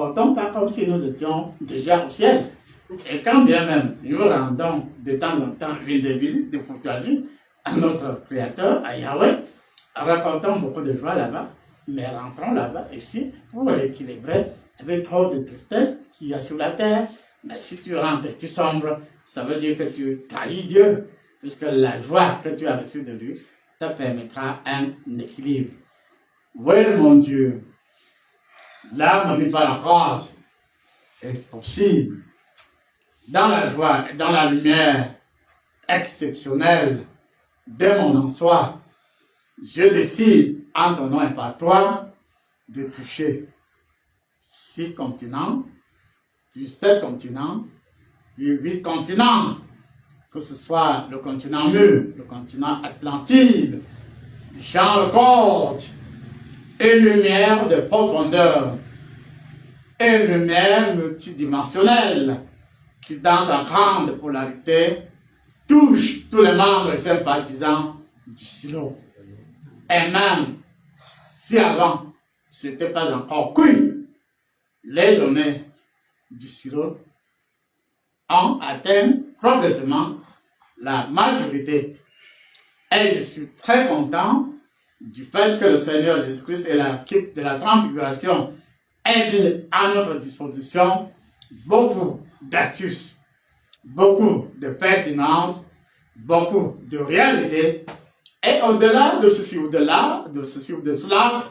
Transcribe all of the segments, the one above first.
Pourtant, pas comme si nous étions déjà au ciel. Et quand bien même nous rendons de temps en temps une visite de courtoisie à notre Créateur, à Yahweh, racontons beaucoup de joie là-bas, mais rentrons là-bas ici pour équilibrer avec trop de tristesse qu'il y a sur la terre. Mais si tu rentres et tu sombres, ça veut dire que tu trahis Dieu, puisque la joie que tu as reçue de lui te permettra un équilibre. Oui, mon Dieu, l'âme n'est pas la grâce est possible. Dans la joie et dans la lumière exceptionnelle de mon en soi, je décide, en ton nom et par toi, de toucher 6 continents, puis 7 continents, puis 8 continents, que ce soit le continent mûr, le continent Atlantide, Jean le Cordes, une lumière de profondeur, une lumière multidimensionnelle, qui dans sa grande polarité touche tous les membres et sympathisants du silo. Et même si avant ce n'était pas encore cuit, les données du silo ont atteint progressivement la majorité. Et je suis très content du fait que le Seigneur Jésus-Christ et l'équipe de la transfiguration aient à notre disposition beaucoup d'astuces, beaucoup de pertinence, beaucoup de réalité. Et au-delà de ceci, au-delà de ceci ou de cela,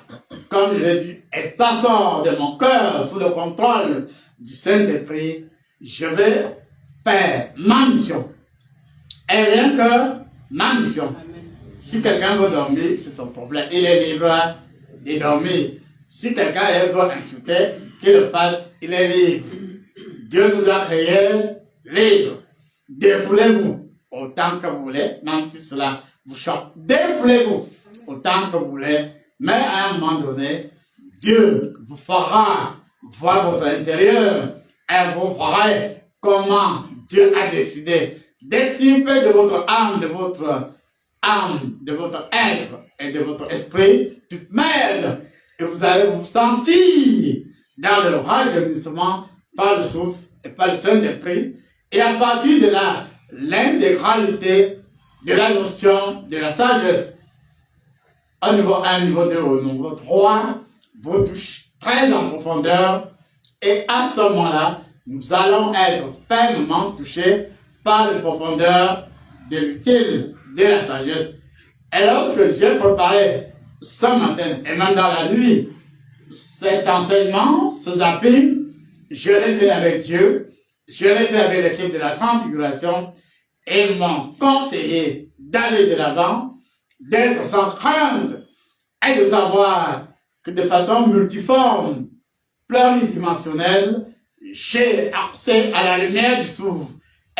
comme je l'ai dit, et ça sort de mon cœur sous le contrôle du Saint-Esprit, je vais faire ma mission. Et rien que ma mission. Si quelqu'un veut dormir, c'est son problème. Il est libre de dormir. Si quelqu'un veut insulter, qu'il le fasse, il est libre. Dieu nous a créés libres. Défoulez-vous autant que vous voulez, même si cela vous choque. Défoulez-vous autant que vous voulez, mais à un moment donné, Dieu vous fera voir votre intérieur et vous verrez comment Dieu a décidé d'extirper de votre âme, de votre être et de votre esprit toute merde, et vous allez vous sentir dans le rajeunissement par le souffle et par le Saint-Esprit, et à partir de là, l'intégralité de la notion de la sagesse au niveau 1, niveau 2, au niveau 3 vous touche très en profondeur, et à ce moment-là, nous allons être fermement touchés par les profondeurs de l'utile de la sagesse. Et lorsque j'ai préparé ce matin, et même dans la nuit, cet enseignement, ce zapping, je l'ai fait avec Dieu, je l'ai fait avec l'équipe de la transfiguration, et ils m'ont conseillé d'aller de l'avant, d'être sans crainte, et de savoir que de façon multiforme, pluridimensionnelle, j'ai accès à la lumière du souffle,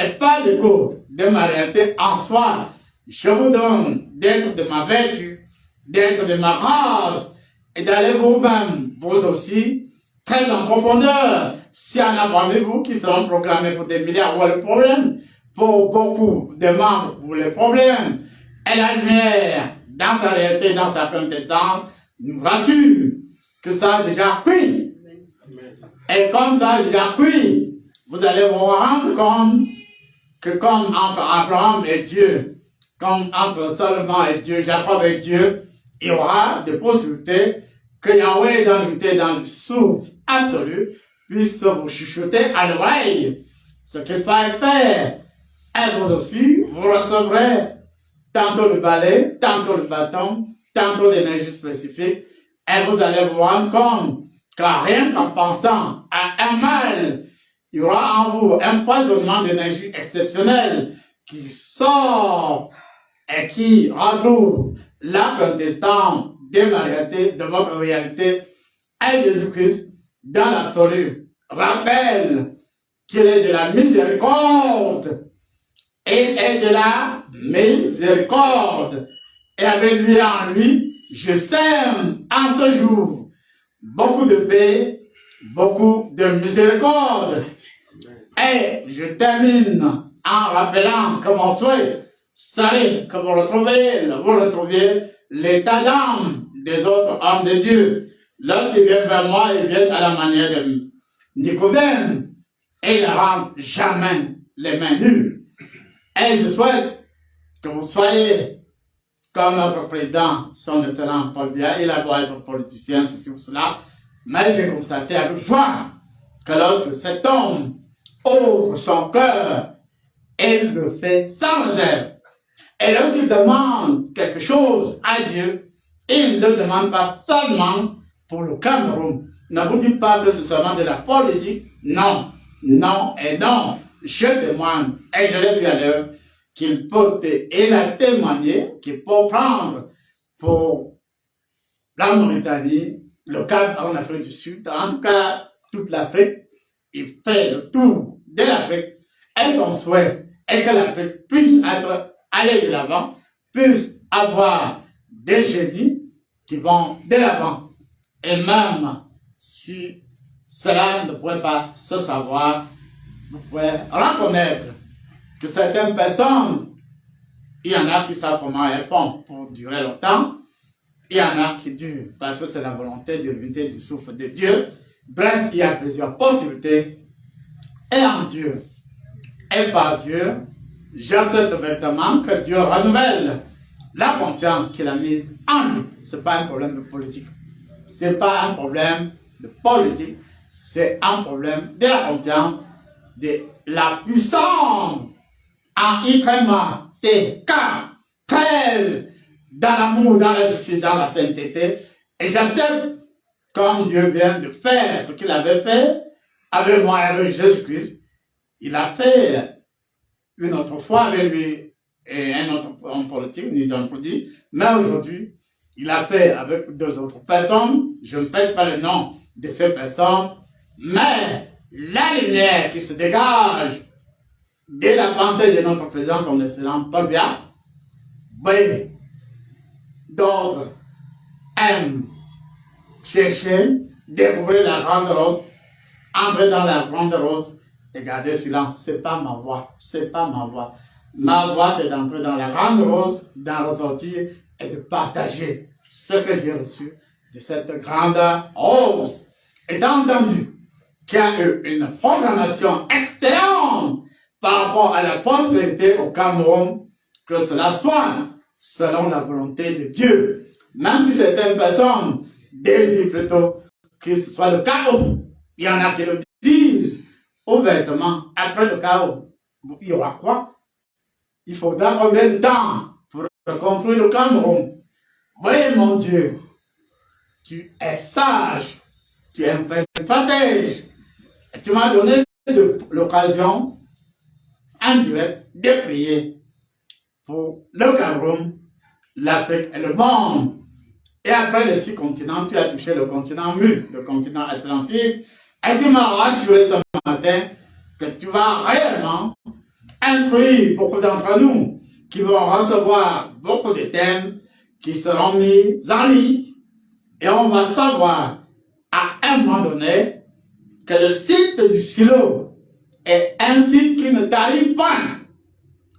et pas d'écho de ma réalité en soi. Je vous donne d'être de ma vertu, d'être de ma grâce, et d'aller vous-même, vous aussi, très en profondeur. S'il y en a parmi vous qui seront proclamés pour des milliards, ou le problème, pour beaucoup de membres, pour les problèmes, et la lumière, dans sa réalité, dans sa quintessence, nous rassure que ça a déjà cuit. Et comme ça a déjà cuit, vous allez vous rendre compte que comme entre Abraham et Dieu, comme entre Salomon et Dieu, Jacob et Dieu, il y aura des possibilités que Yahweh, dans l'unité, dans le souffle absolu, puisse vous chuchoter à l'oreille ce qu'il faille faire. Et vous aussi, vous recevrez tantôt le balai, tantôt le bâton, tantôt l'énergie spécifique, et vous allez vous rendre compte car rien qu'en pensant à un mal, il y aura en vous un foisonnement d'énergie exceptionnelle qui sort et qui retrouve la quintessence de la réalité, de votre réalité, et Jésus-Christ, dans l'absolu, rappelle qu'il est de la miséricorde. Il est de la miséricorde. Et avec lui en lui, je sème en ce jour beaucoup de paix, beaucoup de miséricorde. Et je termine en rappelant que mon souhait serait que vous retrouviez l'état d'âme des autres hommes de Dieu. Lorsqu'ils viennent vers moi, ils viennent à la manière Nicodème, et ne rentre jamais les mains nues. Et je souhaite que vous soyez comme notre président, son excellent Paul Biya. Il a beau être politicien, ceci ou cela, mais j'ai constaté avec joie que lorsque cet homme ouvre son cœur, il le fait sans réserve. Et lorsqu'il demande quelque chose à Dieu, il ne le demande pas seulement pour le Cameroun. Ne vous dites pas que c'est seulement de la politique. Non, non et non. Je demande, et je l'ai vu à l'heure, qu'il peut, il a témoigné, qu'il peut prendre pour la Mauritanie, le Cap en Afrique du Sud, en tout cas toute l'Afrique. Il fait le tour de l'Afrique et son souhait est que l'Afrique puisse aller de l'avant, puisse avoir des génies qui vont de l'avant. Et même si cela ne pourrait pas se savoir, vous pouvez reconnaître que certaines personnes, il y en a qui savent comment elles font pour durer longtemps, il y en a qui durent parce que c'est la volonté de l'unité du souffle de Dieu. Bref, il y a plusieurs possibilités. Et en Dieu, et par Dieu, j'accepte véritablement que Dieu renouvelle la confiance qu'il a mise en nous. Ce n'est pas un problème de politique. Ce n'est pas un problème de politique. C'est un problème de la confiance, de la puissance en Itrema, T.K. 13, dans l'amour, dans la justice, dans la sainteté. Et j'accepte, comme Dieu vient de faire ce qu'il avait fait avec moi et avec Jésus-Christ, il a fait une autre fois avec lui et un autre homme politique, mais aujourd'hui, il a fait avec deux autres personnes. Je ne pète pas le nom de ces personnes, mais la lumière qui se dégage de la pensée de notre président, son excellent Paul Biya, oui, d'autres aiment chercher, découvrir la grande rose, entrer dans la grande rose et garder silence. C'est pas ma voix, c'est pas ma voix. Ma voix, c'est d'entrer dans la grande rose, d'en ressortir et de partager ce que j'ai reçu de cette grande rose. Étant entendu qu'il y a eu une programmation excellente par rapport à la prospérité au Cameroun, que cela soit selon la volonté de Dieu. Même si certaines personnes désirent plutôt que ce soit le chaos, il y en a qui le disent ouvertement, après le chaos, il y aura quoi? Il faudra combien de temps pour reconstruire le Cameroun? Oui, mon Dieu, tu es sage, tu es un vrai stratège. Et tu m'as donné l'occasion en direct de prier pour le Cameroun, l'Afrique et le monde. Et après les 6 continents, tu as touché le continent mûr, le continent atlantique, et tu m'as rassuré ce matin que tu vas réellement instruire beaucoup d'entre nous qui vont recevoir beaucoup de thèmes qui seront mis en ligne. Et on va savoir à un moment donné que le site du silo est un site qui ne t'arrive pas.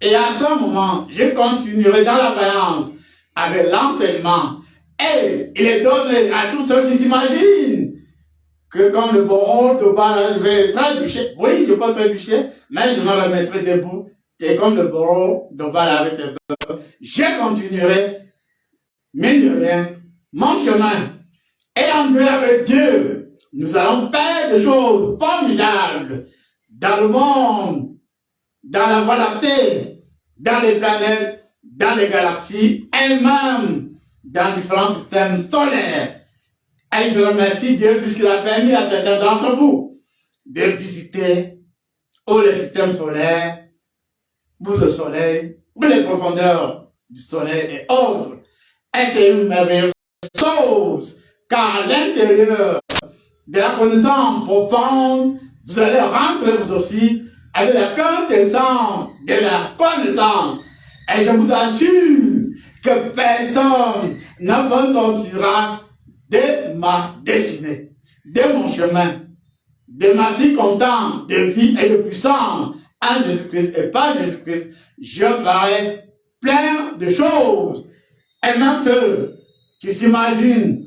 Et à ce moment, je continuerai dans la voyance avec l'enseignement. Et il est donné à tous ceux qui s'imaginent que comme le bourreau de balle, je vais trébucher. Oui, je peux trébucher, mais je me remettrai debout. Et comme le bourreau de balle avec ses bœufs, je continuerai, mine de rien, mon chemin. Et en Dieu avec Dieu, nous allons faire des choses formidables dans le monde, dans la Voie lactée, dans les planètes, dans les galaxies, et même dans différents systèmes solaires. Et je remercie Dieu puisqu'il a permis à certains d'entre vous de visiter les systèmes solaires, ou le soleil, ou les profondeurs du soleil et autres. Et c'est une merveilleuse chose, car à l'intérieur de la connaissance profonde, vous allez rentrer vous aussi avec la quintessence de la connaissance. Et je vous assure que personne ne me sortira de ma destinée, de mon chemin, de ma circonstance de vie et de puissance en Jésus-Christ et par Jésus-Christ. Je ferai plein de choses. Et même ceux qui s'imaginent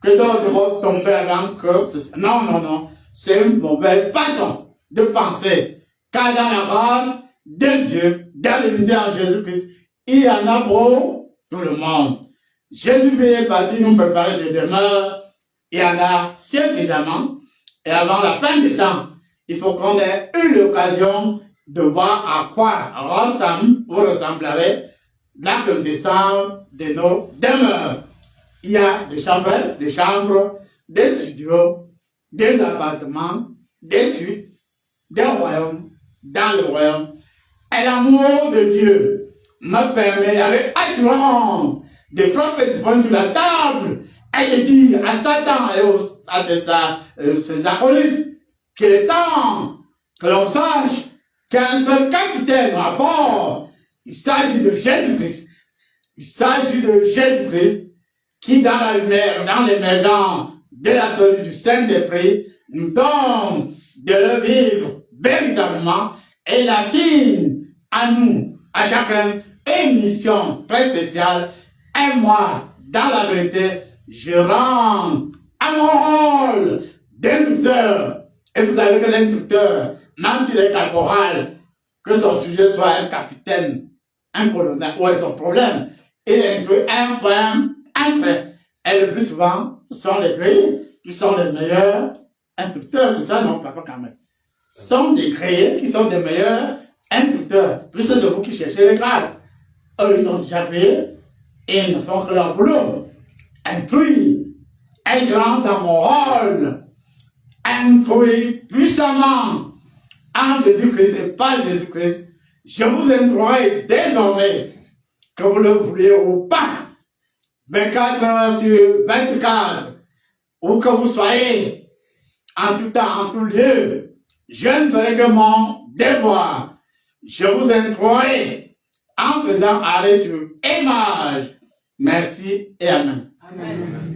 que d'autres vont tomber avant que... Non, non, non. c'est une mauvaise façon de penser. Car dans la grâce de Dieu, dans l'unité en Jésus-Christ, il y en a pour tout le monde. Jésus-Christ est parti nous préparer des demeures. Il y en a suffisamment. Et avant la fin du temps, il faut qu'on ait eu l'occasion de voir à quoi vous ressemblerez la connaissance de nos demeures. Il y a des chambres, des studios, des appartements, des suites, des royaumes, dans le royaume. Et l'amour de Dieu me permet avec assurance de frapper du poing sur la table et de dire à Satan et à ses acolytes qu'il est temps que l'on sache qu'un seul capitaine à bord, il s'agit de Jésus-Christ. Il s'agit de Jésus-Christ qui, dans la lumière, dans l'émergence de la solitude du Saint-Esprit, nous donne de le vivre véritablement et il assigne à nous, à chacun, une mission très spéciale. Et moi, dans la vérité, je rends à mon rôle d'instructeur. Et vous savez que l'instructeur, même s'il est caporal, que son sujet soit un capitaine, un colonel, où est son problème, il instruit un point, un trait. Et le plus souvent, ce sont les grilles qui sont les meilleurs instructeurs. C'est ça, non, papa, quand même. Ce sont des grilles qui sont des meilleurs instructeurs. Plus c'est vous qui cherchez les grades. Eux, ils sont déjà grillés et ils ne font que leur boulot. Instruire. Et je rentre dans mon rôle. Instruire puissamment en Jésus-Christ et par Jésus-Christ. Je vous instruirai désormais, que vous le vouliez ou pas, 24 heures sur 24, où que vous soyez, en tout temps, en tout lieu, je ne ferai que mon devoir. Je vous instruirai en faisant arrêt sur image. Merci et Amen. Amen.